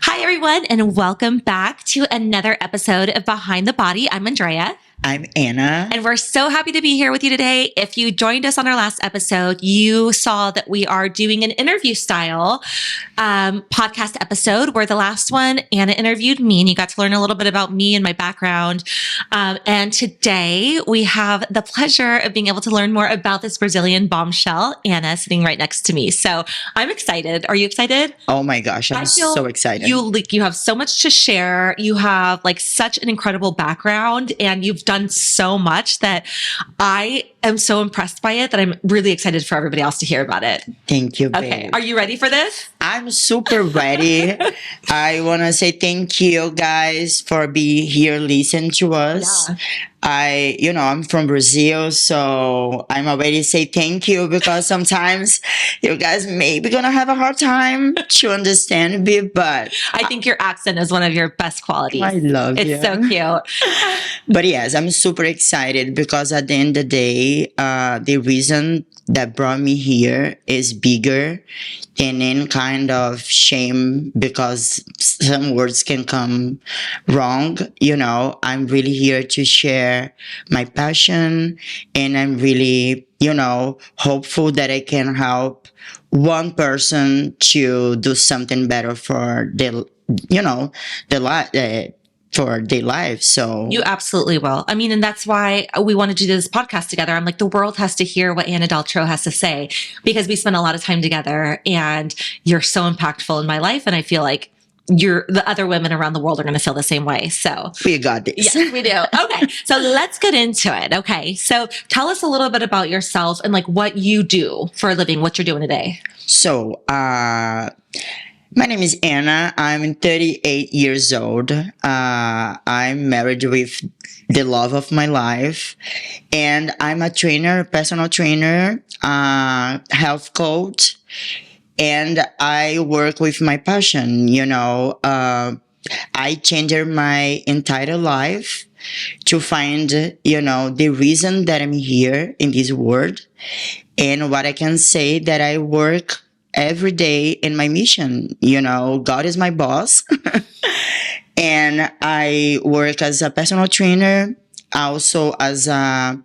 Hi, everyone, and welcome back to another episode of Behind the Body. I'm Andrea. I'm Anna. And we're so happy to be here with you today. If you joined us on our last episode, you saw that we are doing an interview style podcast episode where the last one, Anna interviewed me and you got to learn a little bit about me and my background. And today we have the pleasure of being able to learn more about this Brazilian bombshell, Anna, sitting right next to me. So I'm excited. Are you excited? Oh my gosh, I'm so excited. You have so much to share. You have such an incredible background and you've done so much that I am so impressed by it that I'm really excited for everybody else to hear about it. Thank you, babe. Okay. Are you ready for this? I'm super ready. I want to say thank you guys for being here, listening to us. Yeah. I'm from Brazil, so I'm already say thank you because sometimes you guys may be gonna have a hard time to understand me, but I think your accent is one of your best qualities. I love it. you. It's so cute. But yes, I'm super excited because at the end of the day, the reason that brought me here is bigger than any kind of shame because some words can come wrong. I'm really here to share my passion and I'm really, hopeful that I can help one person to do something better for for their life. So you absolutely will. I mean, and that's why we want to do this podcast together. I'm like, the world has to hear what Anna Daltro has to say because we spend a lot of time together and you're so impactful in my life. And I feel like the other women around the world are going to feel the same way. So we got this. Yes, we do. Okay. So let's get into it. Okay. So tell us a little bit about yourself and what you do for a living, what you're doing today. So, my name is Anna. I'm 38 years old. I'm married with the love of my life. And I'm a trainer, personal trainer, health coach. And I work with my passion. I changed my entire life to find, the reason that I'm here in this world. And what I can say that I work every day in my mission. God is my boss. And I work as a personal trainer, also as a,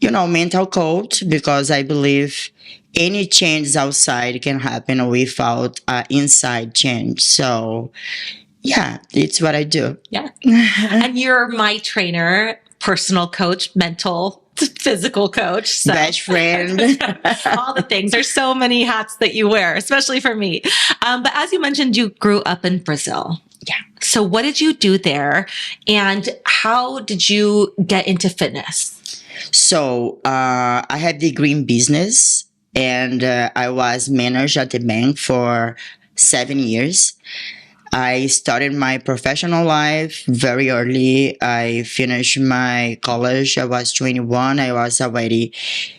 mental coach, because I believe any change outside can happen without inside change. So, yeah, it's what I do. Yeah. And you're my trainer, personal coach, mental physical coach, so. Best friend, all the things. There's so many hats that you wear, especially for me. But as you mentioned, you grew up in Brazil. Yeah. So what did you do there and how did you get into fitness? So I had degree in business and I was manager at the bank for 7 years. I started my professional life very early. I finished my college. I was 21. I was already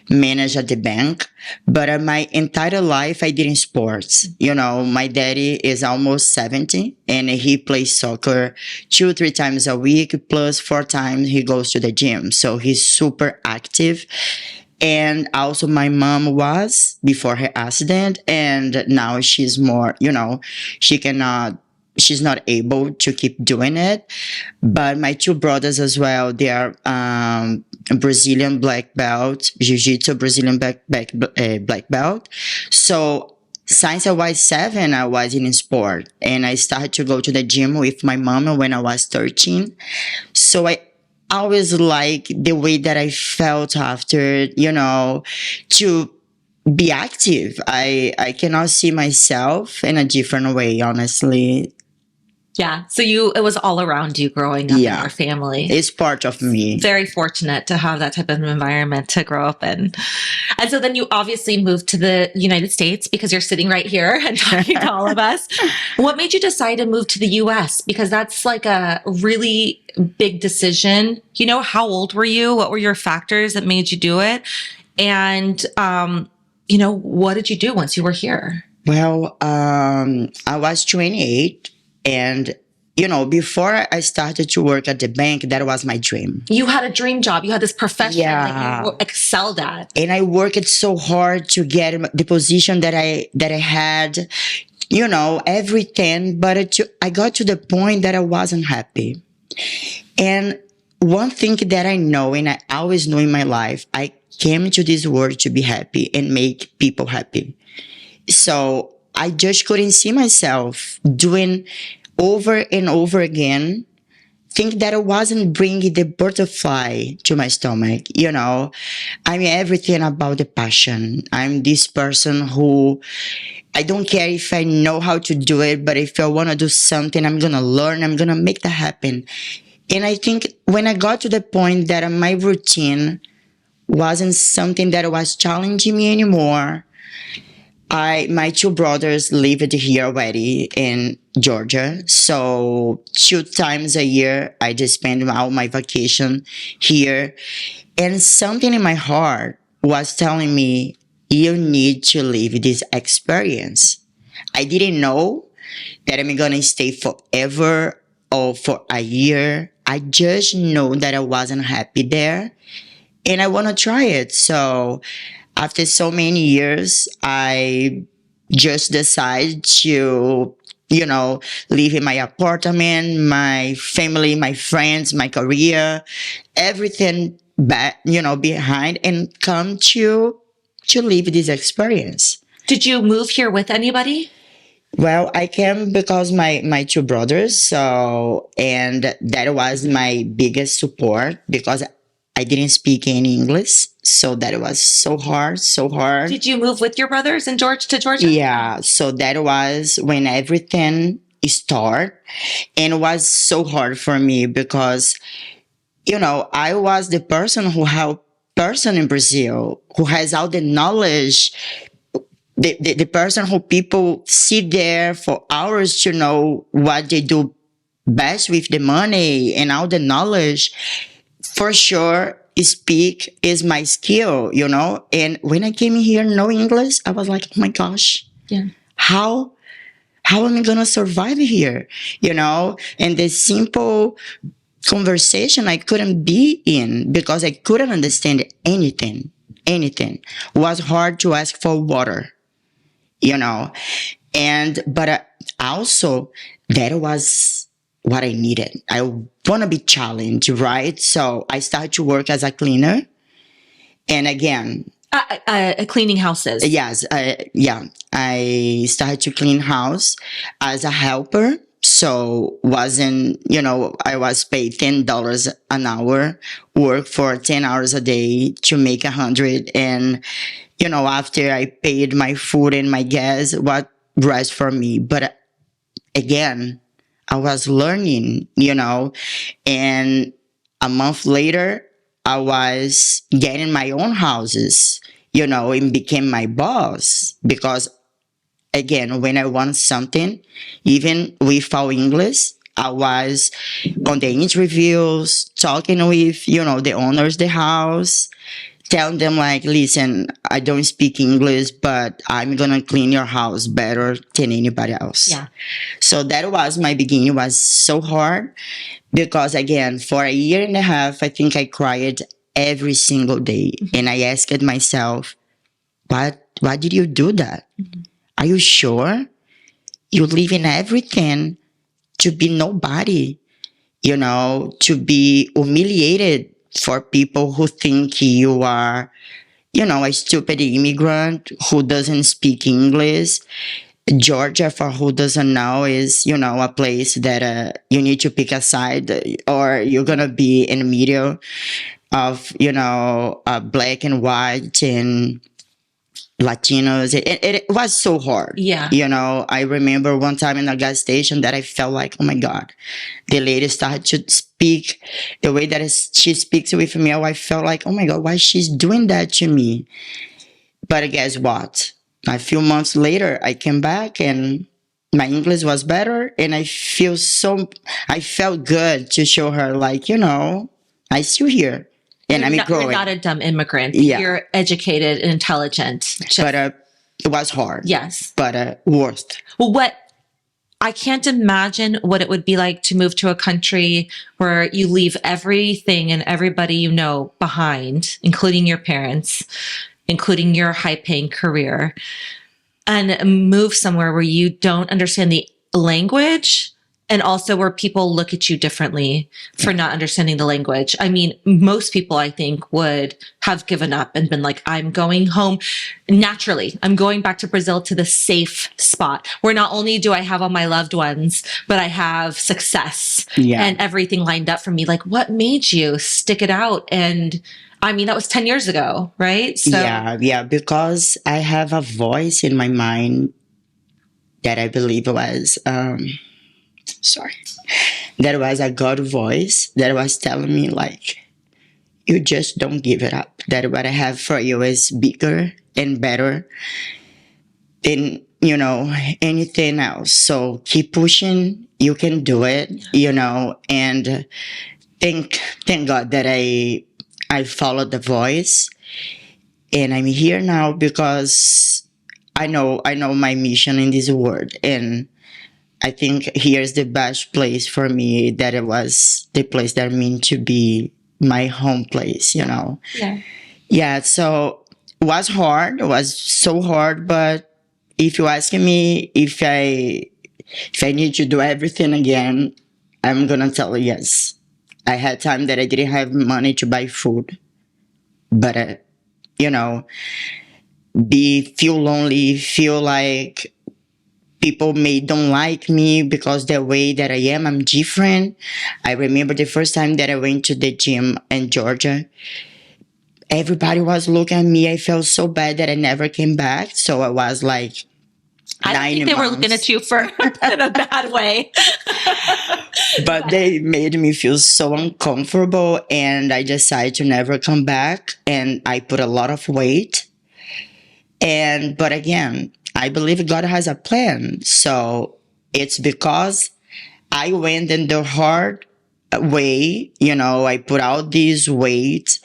manager at the bank. But my entire life, I did in sports. My daddy is almost 70 and he plays soccer 2-3 times a week, plus 4 times he goes to the gym. So he's super active. And also my mom was before her accident and now she's more, she's not able to keep doing it. But my 2 brothers as well, they are Brazilian black belt, jiu-jitsu Brazilian black belt. So since I was 7, I was in sport. And I started to go to the gym with my mom when I was 13. So I always like the way that I felt after, to be active. I cannot see myself in a different way, honestly. Yeah. So it was all around you growing up in your family. It's part of me. Very fortunate to have that type of environment to grow up in. And so then you obviously moved to the United States because you're sitting right here and talking to all of us. What made you decide to move to the US? Because that's a really big decision. How old were you? What were your factors that made you do it? And, what did you do once you were here? Well, I was 28. And, before I started to work at the bank, that was my dream. You had a dream job. You had this profession that you excelled at. And I worked so hard to get the position that I had everything. But I got to the point that I wasn't happy. And one thing that I know, and I always know in my life, I came to this world to be happy and make people happy. So I just couldn't see myself doing over and over again. Think that I wasn't bringing the butterfly to my stomach. I'm everything about the passion. I'm this person who I don't care if I know how to do it, but if I want to do something, I'm going to learn, I'm going to make that happen. And I think when I got to the point that my routine wasn't something that was challenging me anymore, my two brothers lived here already in Georgia. So 2 times a year, I just spend all my vacation here. And something in my heart was telling me, you need to live this experience. I didn't know that I'm going to stay forever or for a year. I just know that I wasn't happy there and I want to try it. So after so many years, I just decided to, live in my apartment, my family, my friends, my career, everything back, behind and come to live this experience. Did you move here with anybody? Well, I came because my two brothers, and that was my biggest support because I didn't speak any English. So that was so hard, so hard. Did you move with your brothers to Georgia? Yeah. So that was when everything started, and it was so hard for me because, I was the person who helped person in Brazil who has all the knowledge, the person who people sit there for hours to know what they do best with the money and all the knowledge. For sure, speak is my skill, And when I came here, no English, I was like, oh my gosh, how am I gonna survive here, And the simple conversation I couldn't be in because I couldn't understand anything. It was hard to ask for water, but also that was what I needed. I want to be challenged, right? So I started to work as a cleaner. And again, cleaning houses. Yes. I started to clean house as a helper. So I was paid $10 an hour, work for 10 hours a day to make 100. And, after I paid my food and my gas, what rest for me? But again, I was learning, and a month later, I was getting my own houses, and became my boss because again, when I want something, even without English, I was on the interviews, talking with, the owners of the house, telling them like, listen, I don't speak English, but I'm going to clean your house better than anybody else. Yeah. So that was my beginning. It was so hard because again, for a year and a half, I think I cried every single day. Mm-hmm. And I asked myself, why did you do that? Mm-hmm. Are you sure? You live in everything to be nobody, to be humiliated for people who think you are, a stupid immigrant who doesn't speak English. Georgia, for who doesn't know, is, a place that you need to pick a side or you're going to be in the middle of, black and white and Latinos. It was so hard. Yeah. I remember one time in a gas station that I felt like, oh my God, the lady started to speak the way that she speaks with me. I felt like, oh my God, why she's doing that to me? But guess what? A few months later, I came back and my English was better. And I felt good to show her like, I still here. And growing. You're not a dumb immigrant. Yeah. You're educated and intelligent. But it was hard. Yes. But worth. Well, I can't imagine what it would be like to move to a country where you leave everything and everybody you know behind, including your parents, including your high-paying career. and move somewhere where you don't understand the language and also where people look at you differently for not understanding the language. I mean, most people, I think, would have given up and been like, I'm going home naturally. I'm going back to Brazil, to the safe spot where not only do I have all my loved ones, but I have success and everything lined up for me. Like, what made you stick it out? And I mean, that was 10 years ago, right? So Yeah, because I have a voice in my mind that I believe was, that was a God voice that was telling me, like, you just don't give it up. That what I have for you is bigger and better than, anything else. So keep pushing. You can do it, and thank God that I followed the voice, and I'm here now because I know my mission in this world, and I think here's the best place for me, that it was the place that meant to be my home place, Yeah. Yeah, so it was hard. It was so hard, but if you ask me if I need to do everything again, I'm gonna tell you yes. I had time that I didn't have money to buy food, but feel lonely, feel like people may don't like me because the way that I'm different. I remember the first time that I went to the gym in Georgia, everybody was looking at me. I felt so bad that I never came back. So I was like, I don't think they were looking at you for in a bad way. But they made me feel so uncomfortable, and I decided to never come back, and I put a lot of weight. But again, I believe God has a plan. So it's because I went in the hard way, I put out these weight.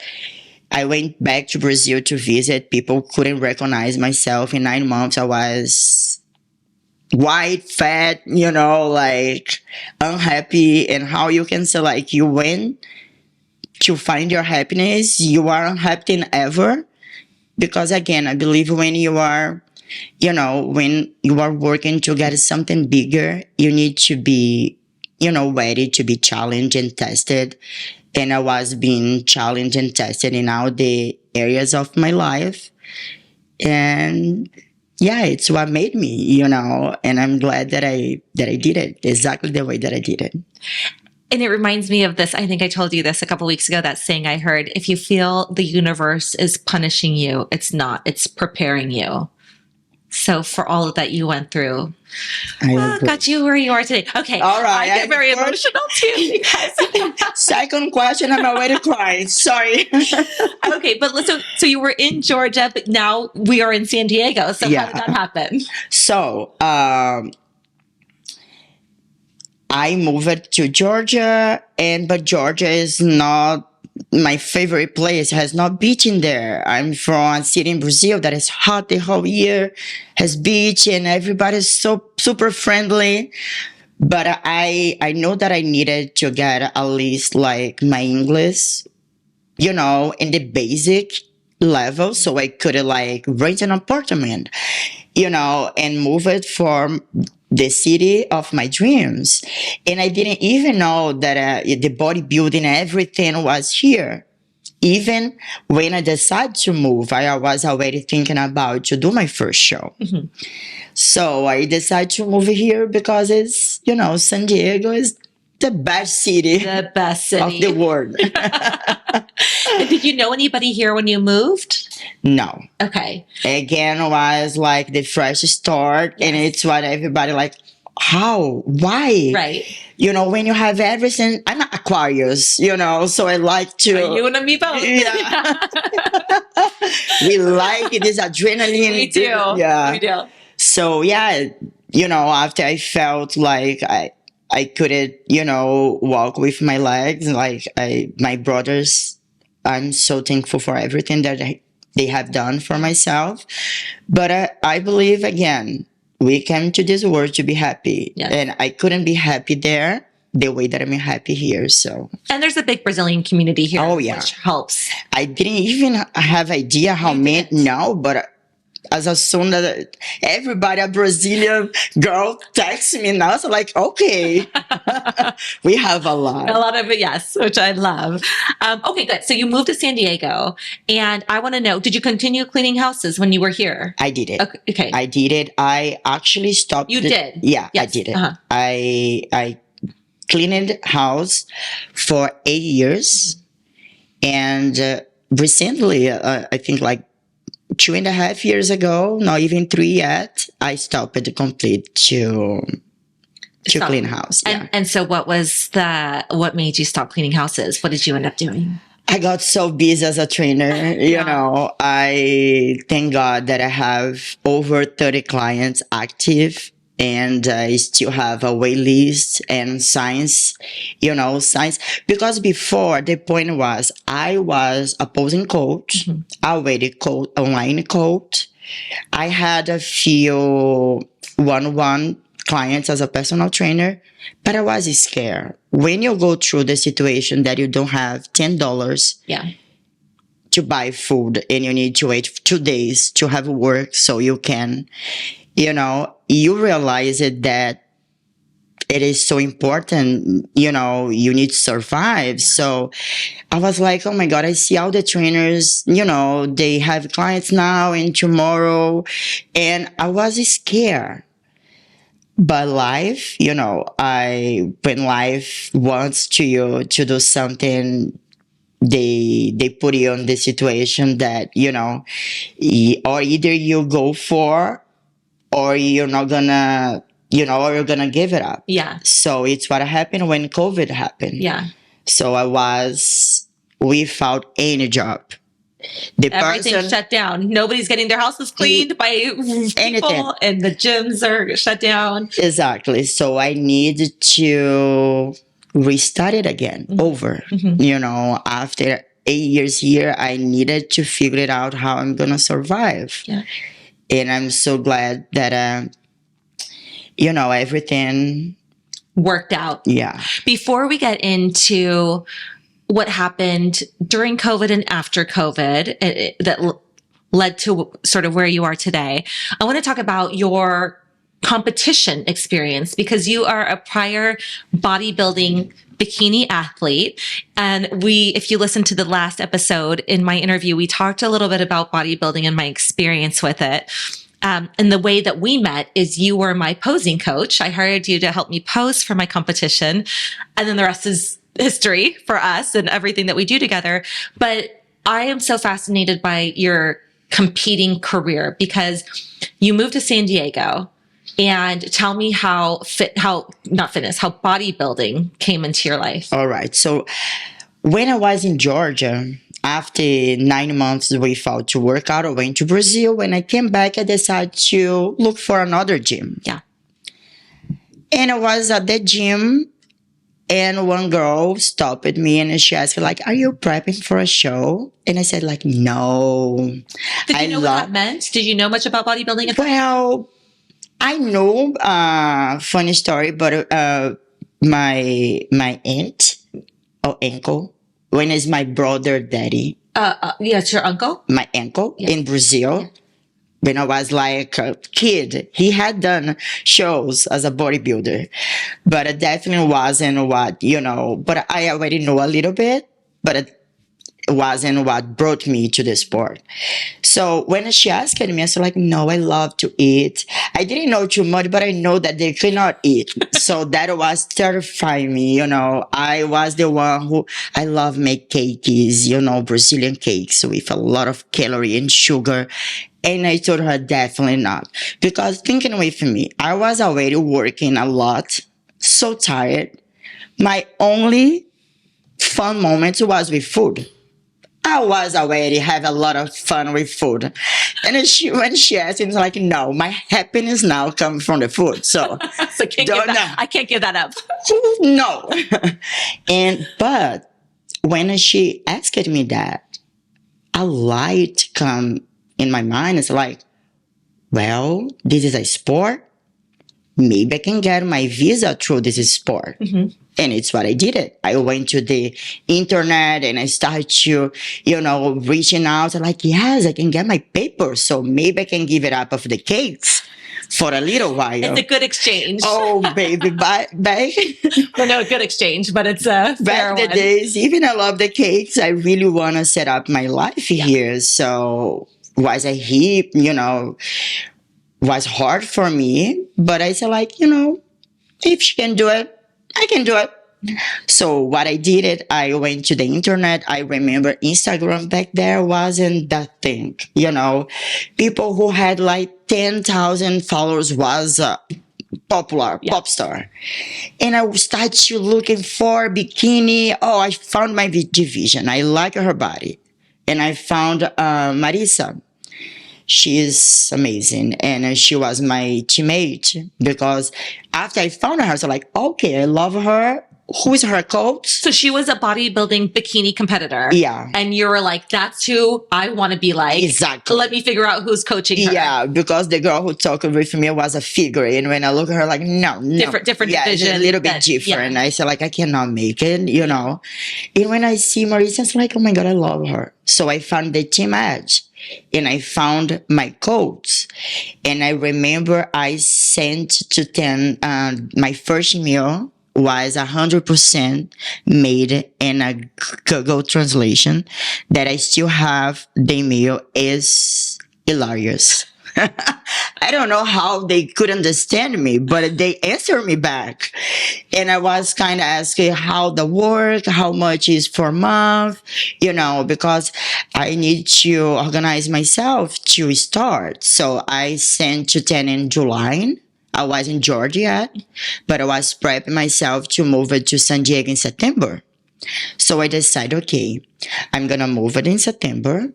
I went back to Brazil to visit. People couldn't recognize myself. In 9 months, I was white, fat, like unhappy. And how you can say, like, you went to find your happiness, you are unhappy than ever. Because again, I believe when you are, when you are working to get something bigger, you need to be, ready to be challenged and tested. And I was being challenged and tested in all the areas of my life. And yeah, it's what made me, and I'm glad that I did it exactly the way that I did it. And it reminds me of this. I think I told you this a couple of weeks ago, that saying I heard: if you feel the universe is punishing you, it's not, it's preparing you. So for all of that you went through, got you where you are today. Okay. All right. I get very emotional too. Second question, I'm already crying. Sorry. Okay. But so you were in Georgia, but now we are in San Diego. So how did that happen? So, I moved to Georgia, but Georgia is not my favorite place. Has no beach in there. I'm from a city in Brazil that is hot the whole year, has beach, and everybody's so super friendly. But I know that I needed to get at least like my English, in the basic level, so I could like rent an apartment, and move it from the city of my dreams. And I didn't even know that the bodybuilding, everything was here. Even when I decided to move, I was already thinking about to do my first show. Mm-hmm. So I decided to move here because it's, San Diego is the best city of the world. And did you know anybody here when you moved? No. Okay. Again, was like the fresh start, and it's what everybody like, how? Why? Right. When you have everything, I'm an Aquarius, so I like to. You and me both. Yeah. We like this adrenaline. We do. Yeah. We do. So, yeah, after I felt like I couldn't, walk with my legs, like my brothers, I'm so thankful for everything that they have done for myself. But I believe, again, we came to this world to be happy. Yes. And I couldn't be happy there the way that I'm happy here. So. And there's a big Brazilian community here. Oh, yeah. Which helps. I didn't even have idea how many, no, but As soon as everybody, a Brazilian girl texts me now, so like, okay, we have a A lot. lot of it, yes, which I love. Okay, good. So you moved to San Diego, and I want to know: did you continue cleaning houses when you were here? I did it. Okay. I did it. I actually stopped. You did? Yeah, I Yes. did it. Uh-huh. I cleaned house for 8 years, and recently, I think like 2.5 years ago, not even 3 yet, I stopped it complete to Stop. clean house. Yeah. And so what made you stop cleaning houses? What did you end up doing? I got so busy as a trainer. You Yeah. know, I thank God that I have over 30 clients active, and I still have a wait list and signs, because before the point was I was a posing coach, a weighted coach, online coach. I had a few one-on-one clients as a personal trainer, but I was scared. When you go through the situation that you don't have $10 Yeah. to buy food and you need to wait 2 days to have work so you can, you realize it that it is so important, you need to survive. Yeah. So I was like, oh my God, I see all the trainers, they have clients now and tomorrow. And I was scared. But life, when life wants you to do something, they put you in the situation that, or either you go for, or you're not gonna, or you're gonna give it up. Yeah. So it's what happened when COVID happened. Yeah. So I was without any job. Everything's shut down. Nobody's getting their houses cleaned by people, and the gyms are shut down. Exactly. So I need to restart it again, over. After 8 years here, I needed to figure it out how I'm gonna survive. Yeah. And I'm so glad that everything worked out. Yeah. Before we get into what happened during COVID and after COVID that led to sort of where you are today, I want to talk about your competition experience, because you are a prior bodybuilding bikini athlete. And if you listen to the last episode in my interview, we talked a little bit about bodybuilding and my experience with it. And the way that we met is you were my posing coach. I hired you to help me pose for my competition. And then the rest is history for us and everything that we do together. But I am so fascinated by your competing career, because you moved to San Diego. And tell me how bodybuilding came into your life. All right. So when I was in Georgia, after 9 months without to work out, I went to Brazil. When I came back, I decided to look for another gym. Yeah. And I was at the gym, and one girl stopped at me and she asked, like, are you prepping for a show? And I said, like, no. Did you know what that meant? Did you know much about bodybuilding? Well, I know, funny story, but my aunt or uncle, when is my brother daddy? Yeah, it's your uncle? My uncle in Brazil. Yeah. When I was like a kid, he had done shows as a bodybuilder, but it definitely wasn't what, but I already know a little bit, but it wasn't what brought me to the sport. So when she asked me, I said, like, no, I love to eat. I didn't know too much, but I know that they cannot eat. So that was terrifying me. I was the one who, I love make cakes, Brazilian cakes with a lot of calorie and sugar. And I told her, definitely not. Because thinking with me, I was already working a lot, so tired. My only fun moment was with food. I was already have a lot of fun with food. And when she asked me, it's like, no, my happiness now comes from the food. So, I can't give that up. No. But when she asked me that, a light come in my mind. It's like, well, this is a sport. maybe I can get my visa through this sport. And it's what I did it. I went to the internet and I started to, reaching out like, yes, I can get my papers. So maybe I can give it up of the cakes for a little while. It's a good exchange. Oh, baby, back Well, no, a good exchange, but it's a fair back the one. days, even I love the cakes, I really want to set up my life here. So was a heap, was hard for me. But I said like, if she can do it, I can do it. So what I did it, I went to the internet. I remember Instagram back there wasn't that thing, people who had like 10,000 followers was popular pop star. And I started to looking for bikini. Oh, I found my division. I like her body. And I found Marisa. She is amazing. And she was my teammate because after I found her, I was like, okay, I love her. Who is her coach? So she was a bodybuilding bikini competitor. Yeah. And you were like, that's who I want to be like. Exactly. Let me figure out who's coaching her. Yeah, because the girl who talked with me was a figure. And when I look at her, like, no. Different yeah, division. It's a little bit different. I said, like, I cannot make it, And when I see Marisa, it's like, oh my God, I love her. So I found the team edge. And I found my coach. And I remember I sent to 10, my first meal was 100% made in a Google translation that I still have. The meal is hilarious. I don't know how they could understand me, but they answered me back. And I was kind of asking how the work, how much is per month, because I need to organize myself to start. So I sent to 10 in July. I was in Georgia yet, but I was prepping myself to move it to San Diego in September. So I decided, okay, I'm going to move it in September.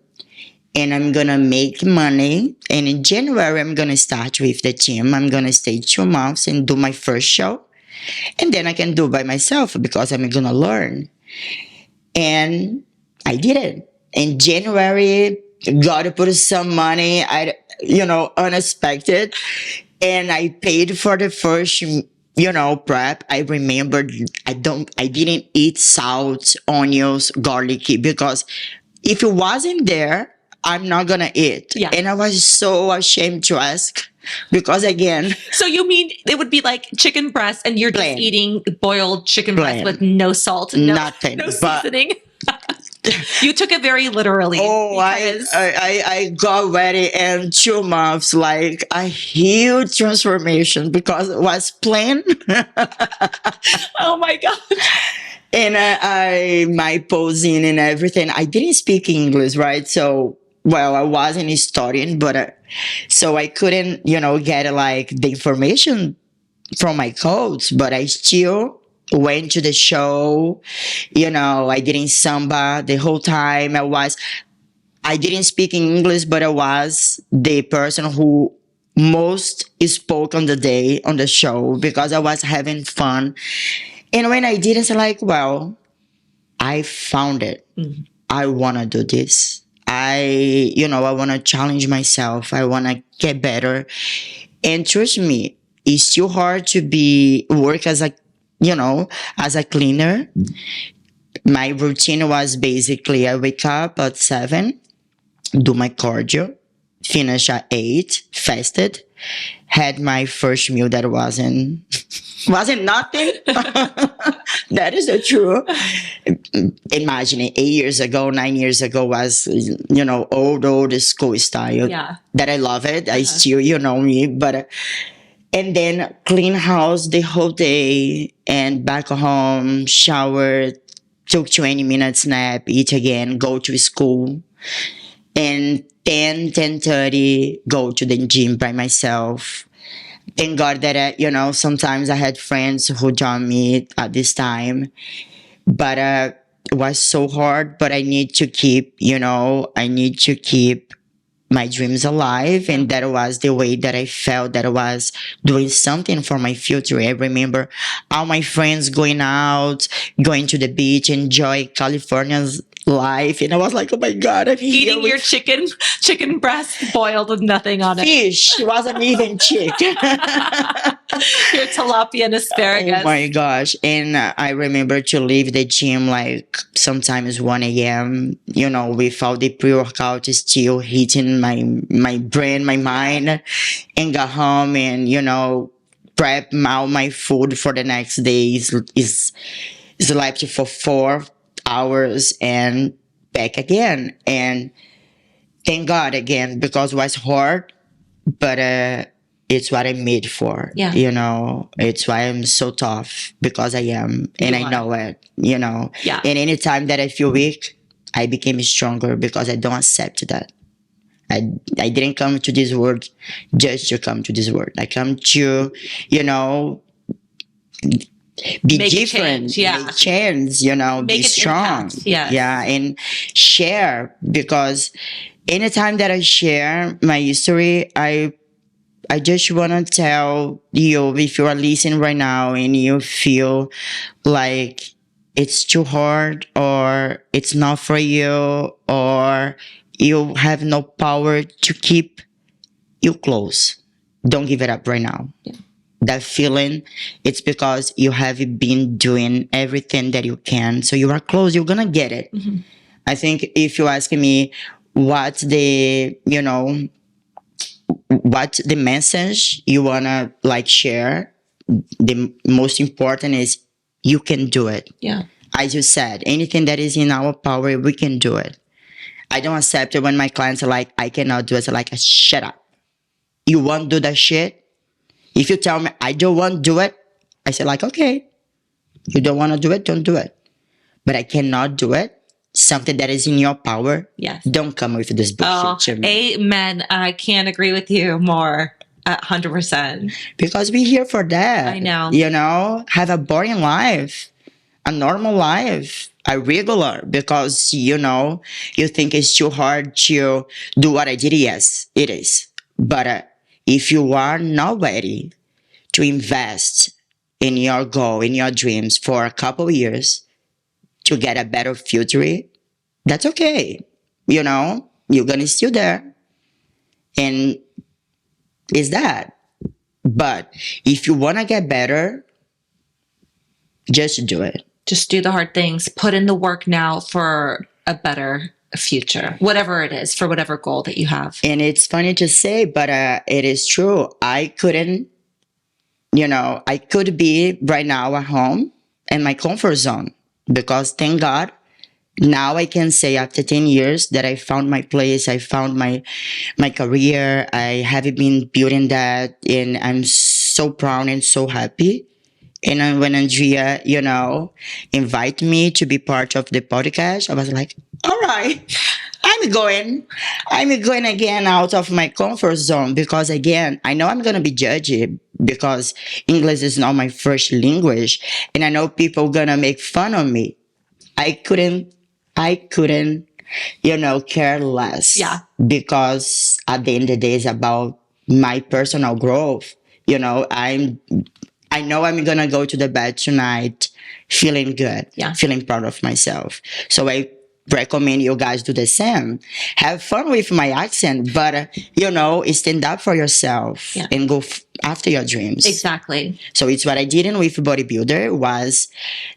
And I'm going to make money. And in January, I'm going to start with the team. I'm going to stay 2 months and do my first show. And then I can do by myself because I'm going to learn. And I did it. In January, God put some money, unexpected. And I paid for the first, prep. I remembered I didn't eat salt, onions, garlic because if it wasn't there, I'm not going to eat. Yeah. And I was so ashamed to ask because again. So you mean it would be like chicken breast and you're just eating boiled chicken breast with no salt, nothing, no seasoning? You took it very literally. Oh, I got ready in 2 months, like a huge transformation because it was plain. Oh my God. And my posing and everything, I didn't speak English, right? So, I wasn't studying, but so I couldn't, get like the information from my coach, but I still went to the show. I didn't samba the whole time. I didn't speak in English, but I was the person who most spoke on the day on the show because I was having fun. And when I did, it's like, I found it. Mm-hmm. I want to do this. I want to challenge myself. I want to get better. And trust me, it's still hard to work as a cleaner. My routine was basically I wake up at 7, do my cardio, finish at 8, fasted, had my first meal that wasn't nothing. That is the truth. Imagine 8 years ago, 9 years ago was, old school style. Yeah. That I love it. I still, me, but, and then clean house the whole day and back home, shower, took 20 minutes nap, eat again, go to school. And 10:30, go to the gym by myself. Thank God that, sometimes I had friends who joined me at this time. But it was so hard. But I need to keep my dreams alive. And that was the way that I felt that I was doing something for my future. I remember all my friends going out, going to the beach, enjoy California's life. And I was like, oh my God, I'm eating your chicken breast boiled with nothing on it. Fish. It wasn't even chicken. Your tilapia and asparagus. Oh my gosh. And I remember to leave the gym like sometimes 1 a.m., without the pre-workout still hitting my brain, my mind, and go home and, prep all my food for the next day is slept for 4 hours and back again. And thank God again, because it was hard, but it's what I'm made for. Yeah. It's why I'm so tough, because I am, and I know it. Yeah. And anytime that I feel weak, I became stronger because I don't accept that. I didn't come to this world just to come to this world. I come to, be Make a different, change, yeah. make change, be an strong. impact, yes. Yeah, and share, because anytime that I share my history, I just want to tell you, if you are listening right now and you feel like it's too hard or it's not for you or you have no power to keep you close, don't give it up right now. Yeah. That feeling, it's because you have been doing everything that you can. So you are close, you're going to get it. Mm-hmm. I think if you ask me what's the message you want to share, the most important is you can do it. Yeah. As you said, anything that is in our power, we can do it. I don't accept it when my clients are like, I cannot do it. So shut up. You won't do that shit? If you tell me I don't want to do it, I say okay, you don't want to do it, don't do it. But I cannot do it. Something that is in your power. Yes. Don't come with this bullshit. Amen. I can't agree with you more. 100%. Because we're here for that. I know. Have a boring life, a normal life, a regular, because, you think it's too hard to do what I did. Yes, it is. But if you are not ready to invest in your goal, in your dreams for a couple of years to get a better future, that's okay. You're going to still there. And it's that. But if you want to get better, just do it. Just do the hard things. Put in the work now for a better future, whatever it is, for whatever goal that you have. And it's funny to say, but it is true. I couldn't, I could be right now at home in my comfort zone, because thank God, now I can say after 10 years that I found my place. I found my career. I have been building that, and I'm so proud and so happy. And when Andrea, invite me to be part of the podcast, I was like, all right, I'm going again out of my comfort zone, because again, I know I'm going to be judged because English is not my first language. And I know people going to make fun of me. I couldn't, care less. Yeah. Because at the end of the day, it's about my personal growth. I know I'm going to go to the bed tonight feeling good, feeling proud of myself. So I recommend you guys do the same. Have fun with my accent, but, stand up for yourself and go after your dreams. Exactly. So it's what I did with Bodybuilder. Was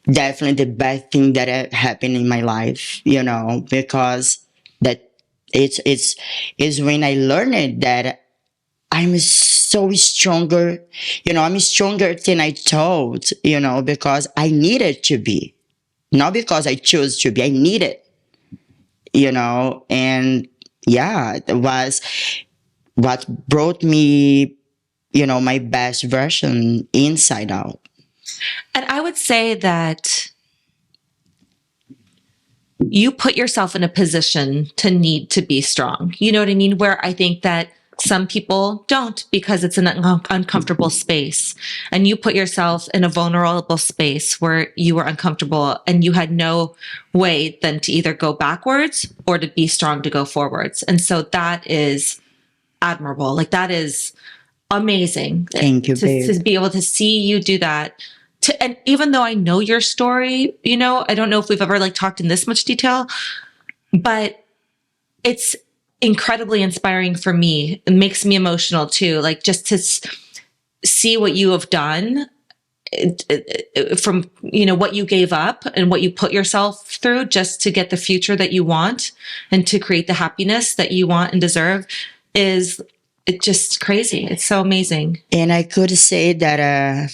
definitely the best thing that happened in my life, because that it's when I learned that I'm so stronger, I'm stronger than I thought, because I needed to be, not because I chose to be, I needed, and it was what brought me, my best version inside out. And I would say that you put yourself in a position to need to be strong. You know what I mean? Where I think that some people don't, because it's an uncomfortable space. And you put yourself in a vulnerable space where you were uncomfortable and you had no way then to either go backwards or to be strong to go forwards. And so that is admirable. That is amazing. Thank you, babe. To be able to see you do that. And even though I know your story, I don't know if we've ever talked in this much detail, but it's incredibly inspiring for me. It makes me emotional too. see what you have done from, what you gave up and what you put yourself through just to get the future that you want and to create the happiness that you want and deserve is it's just crazy. It's so amazing. And I could say that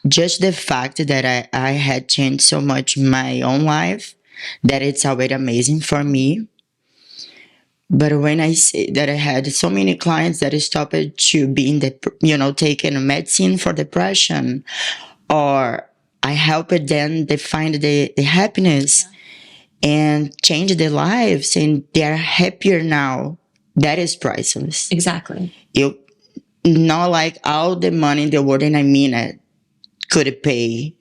just the fact that I had changed so much my own life, that it's already amazing for me. But when I say that I had so many clients that stopped to be in the, taking medicine for depression, or I helped them to find the happiness and change their lives, and they're happier now. That is priceless. Exactly. You not like all the money in the world, and I mean it, could pay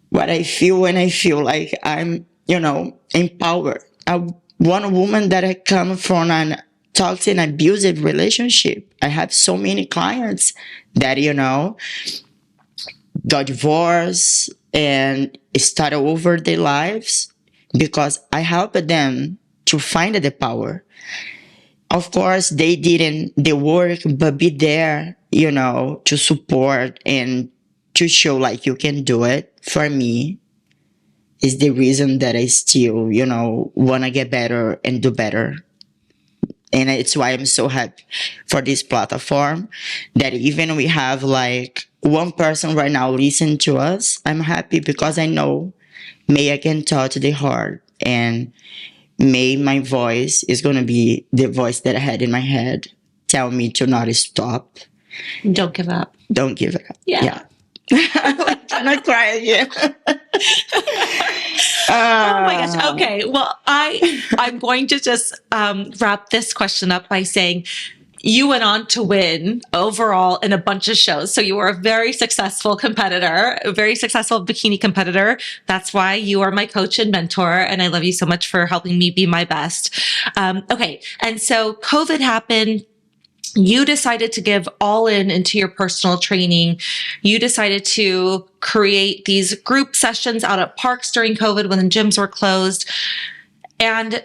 what I feel when I feel like I'm, empowered. One woman that I come from an toxic and abusive relationship. I have so many clients that, got divorced and started over their lives because I helped them to find the power. Of course, they didn't the work, but be there, to support and to show like you can do it. For me, is the reason that I still, want to get better and do better. And it's why I'm so happy for this platform that even we have like one person right now listen to us. I'm happy because I know may I can touch the heart, and may my voice is going to be the voice that I had in my head. Tell me to not stop. Don't give up. Don't give up. Yeah. I'm gonna cry again. Oh my gosh. Okay. Well, I'm going to just wrap this question up by saying you went on to win overall in a bunch of shows. So you were a very successful competitor, a very successful bikini competitor. That's why you are my coach and mentor. And I love you so much for helping me be my best. Okay. And so COVID happened. You decided to give all into your personal training. You decided to create these group sessions out at parks during COVID when the gyms were closed. And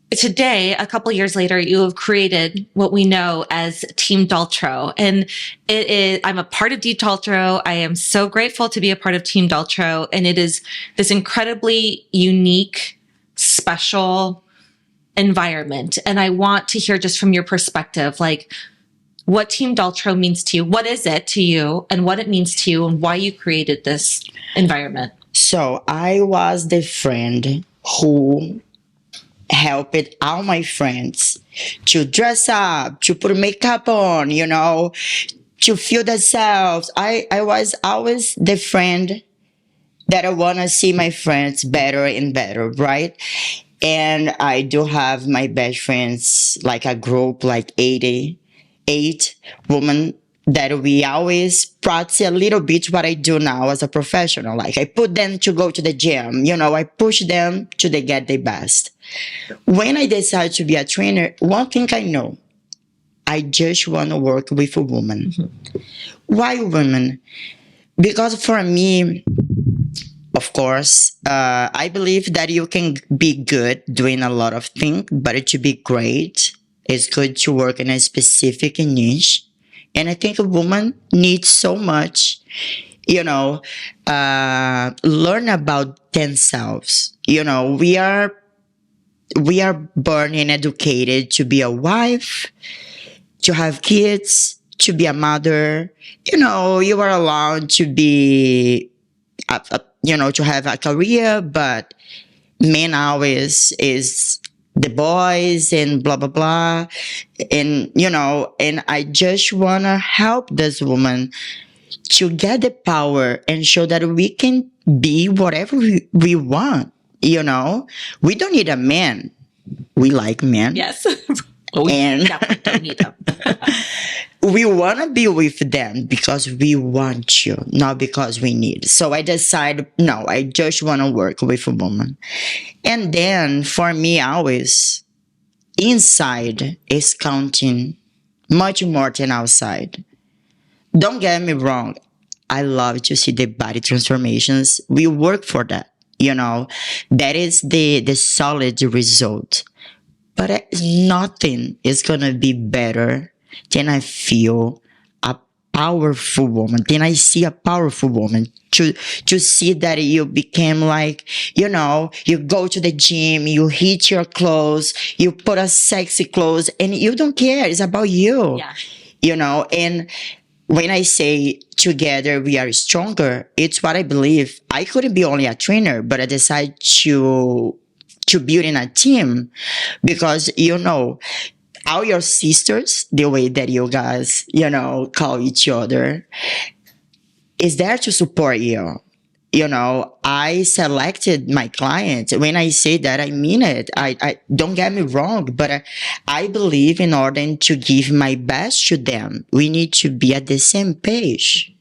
today, a couple years later, you have created what we know as Team Daltro. And I'm a part of Team Daltro. I am so grateful to be a part of Team Daltro. And it is this incredibly unique, special environment. And I want to hear just from your perspective, like what Team Daltro means to you. What is it to you and what it means to you and why you created this environment? So I was the friend who helped all my friends to dress up, to put makeup on, to feel themselves. I was always the friend that I want to see my friends better and better, right? And I do have my best friends, like a group, like 88 women that we always practice a little bit what I do now as a professional. Like I put them to go to the gym, I push them to they get their best. When I decide to be a trainer, one thing I know, I just want to work with a woman. Mm-hmm. Why women? Because for me, of course, I believe that you can be good doing a lot of things, but to be great, it's good to work in a specific niche. And I think a woman needs so much, learn about themselves. We are born and educated to be a wife, to have kids, to be a mother. You are allowed to be to have a career, but men always is the boys and blah, blah, blah. And, and I just want to help this woman to get the power and show that we can be whatever we want. We don't need a man. We like men. Yes. We definitely don't need them. We want to be with them because we want you, not because we need. So I decided, no, I just want to work with a woman. And then for me, always, inside is counting much more than outside. Don't get me wrong. I love to see the body transformations. We work for that, That is the solid result. But nothing is going to be better than I feel powerful woman. Then I see a powerful woman. To see that you became like, you go to the gym, you hit your clothes, you put a sexy clothes, and you don't care. It's about you. Yeah. And when I say together we are stronger, it's what I believe. I couldn't be only a trainer, but I decided to build in a team because all your sisters, the way that you guys, call each other, is there to support you. I selected my clients. When I say that, I mean it. I don't get me wrong, but I believe in order to give my best to them, we need to be at the same page.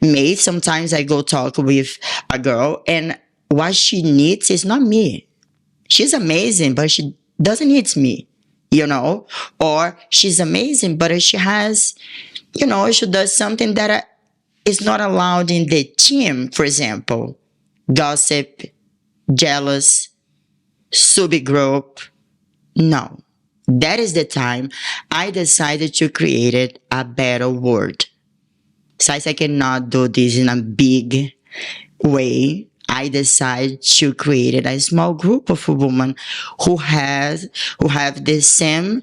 Me, sometimes I go talk with a girl and what she needs is not me. She's amazing, but she doesn't need me, or she's amazing, but she has, she does something that is not allowed in the team, for example, gossip, jealous, subgroup. No, that is the time I decided to create a better world. Since I cannot do this in a big way, I decided to create a small group of women who have the same,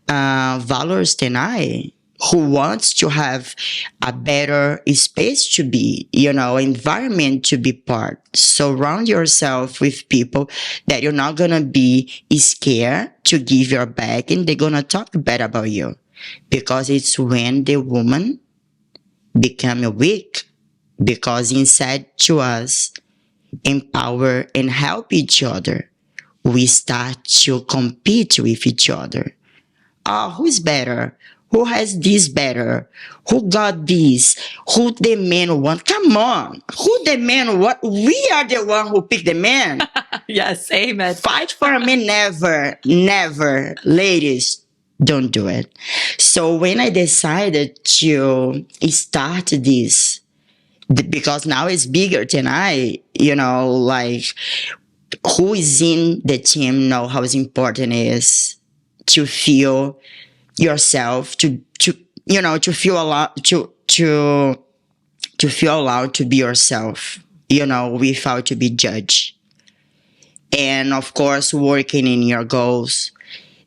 values than I, who wants to have a better space to be, environment to be part. Surround yourself with people that you're not gonna be scared to give your back and they're gonna talk bad about you. Because it's when the woman become weak, because instead to us empower and help each other, we start to compete with each other. Oh, who's better? Who has this better? Who got this? Who the man want? Come on. Who the man want? We are the one who pick the man. Yes, amen. Fight for me, never, never. Ladies, don't do it. So when I decided to start this, because now it's bigger than I, like who is in the team know how important it is to feel yourself, to feel allowed to feel allowed to be yourself, without to be judged. And of course, working in your goals.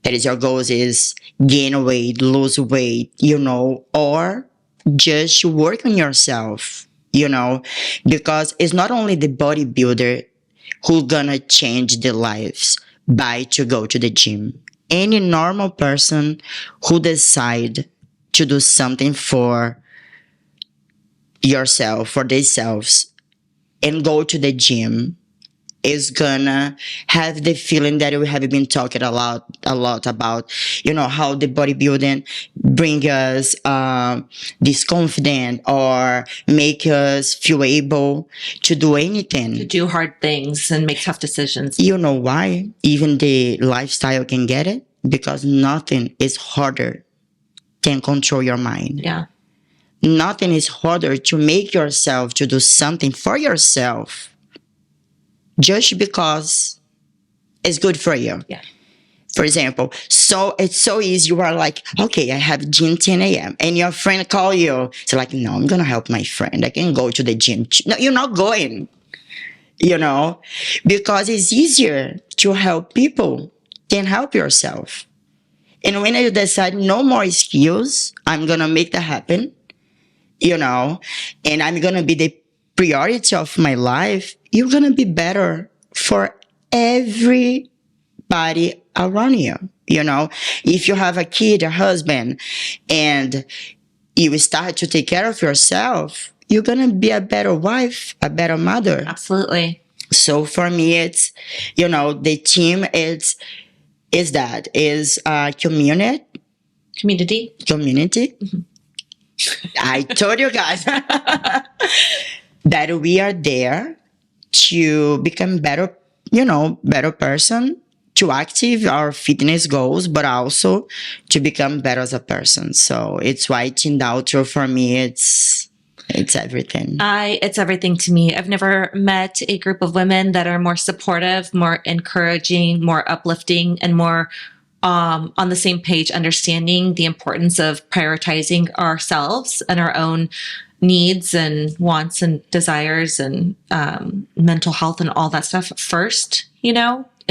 That is, your goals is gain weight, lose weight, or just work on yourself, because it's not only the bodybuilder who gonna change their lives by to go to the gym. Any normal person who decide to do something for yourself, for themselves, and go to the gym is gonna have the feeling that we have been talking a lot about, how the bodybuilding bring us this confidence or make us feel able to do anything. To do hard things and make tough decisions. You know why? Even the lifestyle can get it, because nothing is harder than control your mind. Yeah. Nothing is harder to make yourself to do something for yourself just because it's good for you. Yeah. For example, so it's so easy. You are like, okay, I have gym 10 a.m. and your friend call you. So like, no, I'm going to help my friend. I can go to the gym. No, you're not going, because it's easier to help people than help yourself. And when I decide no more skills, I'm going to make that happen, and I'm going to be the priority of my life, you're going to be better for everybody around you. If you have a kid, a husband, and you start to take care of yourself, you're going to be a better wife, a better mother. Absolutely. So for me, it's, the team is community. Community. I told you guys that we are there to become better, better person, to achieve our fitness goals, but also to become better as a person. So it's why Team Daltro for me, it's everything. It's everything to me. I've never met a group of women that are more supportive, more encouraging, more uplifting, and more on the same page, understanding the importance of prioritizing ourselves and our own needs and wants and desires and mental health and all that stuff first, in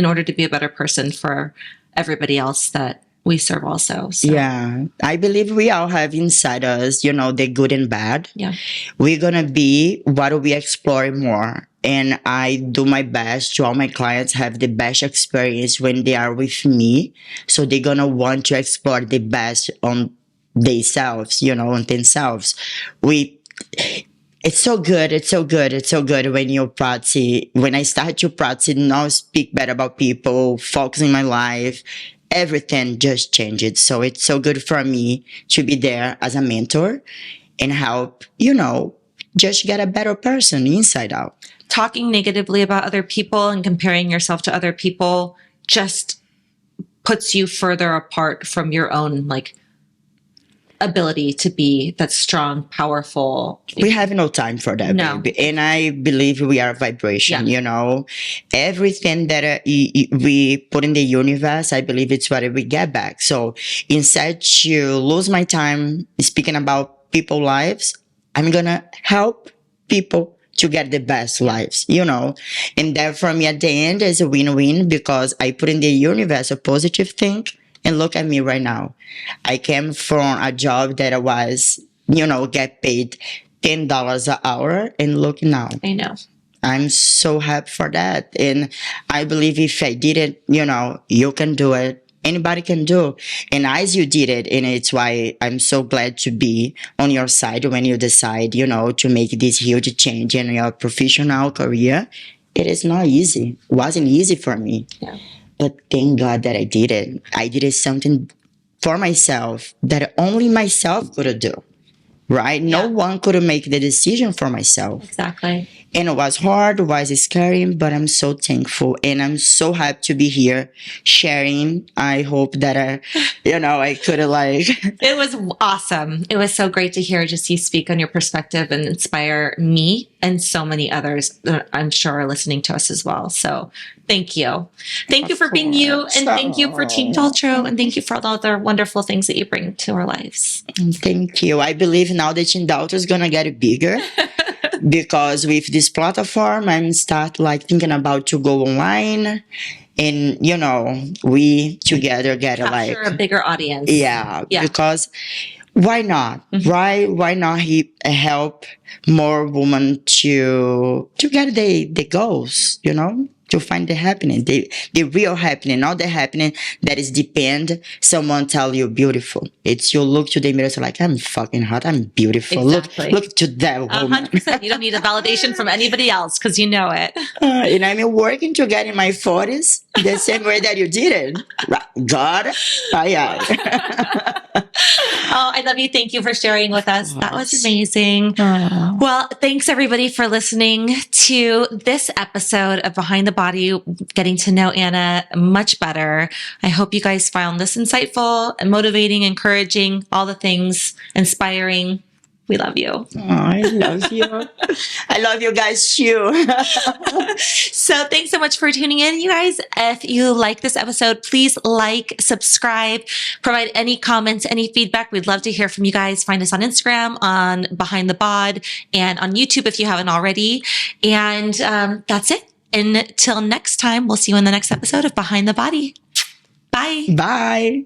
order to be a better person for everybody else that we serve also. So. Yeah, I believe we all have inside us, the good and bad. Yeah. We're going to be what we explore more. And I do my best to all my clients have the best experience when they are with me. So they're going to want to explore the best on themselves, on themselves. It's so good. It's so good. It's so good when you practice. When I start to practice, now speak better about people, focus in my life, everything just changed. So it's so good for me to be there as a mentor and help, just get a better person inside out. Talking negatively about other people and comparing yourself to other people just puts you further apart from your own, ability to be that strong, powerful. We have no time for that, No. baby. And I believe we are vibration, Everything that we put in the universe, I believe it's what we get back. So instead to lose my time speaking about people's lives, I'm going to help people to get the best lives, And that for me at the end is a win-win because I put in the universe a positive thing. And look at me right now. I came from a job that I was, get paid $10 an hour. And look now. I know. I'm so happy for that. And I believe if I did it, you can do it. Anybody can do. And as you did it, and it's why I'm so glad to be on your side when you decide, to make this huge change in your professional career. It is not easy. It wasn't easy for me. Yeah. But thank God that I did it. I did it something for myself that only myself could do, right? Yeah. No one could make the decision for myself. Exactly. And it was hard, it was scary, but I'm so thankful. And I'm so happy to be here sharing. I hope that I could It was awesome. It was so great to hear just you speak on your perspective and inspire me and so many others that I'm sure are listening to us as well. So thank you. Thank you for being you. And thank you for Team Daltro. And thank you for all the other wonderful things that you bring to our lives. Thank you. I believe now that Team Daltro is going to get bigger. Because with this platform, I'm start thinking about to go online and, we together get Capture a bigger audience. Yeah. Because why not? Mm-hmm. Why not help more women to get the goals, to find the happiness, the real happiness, not the happiness that is depend someone tell you beautiful. It's you look to the mirror, so I'm fucking hot, I'm beautiful. Exactly. Look to that woman. 100%. You don't need a validation from anybody else because you know it. And I'm working to get in my 40s the same way that you did it. God, Oh, I love you. Thank you for sharing with us. That was amazing. Well, thanks everybody for listening to this episode of Behind the Body, getting to know Anna much better. I hope you guys found this insightful and motivating, encouraging, all the things, inspiring. We love you. Oh, I love you. I love you guys too. So thanks so much for tuning in, you guys. If you like this episode, please subscribe, provide any comments, any feedback. We'd love to hear from you guys. Find us on Instagram, on Behind the Bod, and on YouTube if you haven't already. And that's it. Until next time, we'll see you in the next episode of Behind the Body. Bye. Bye.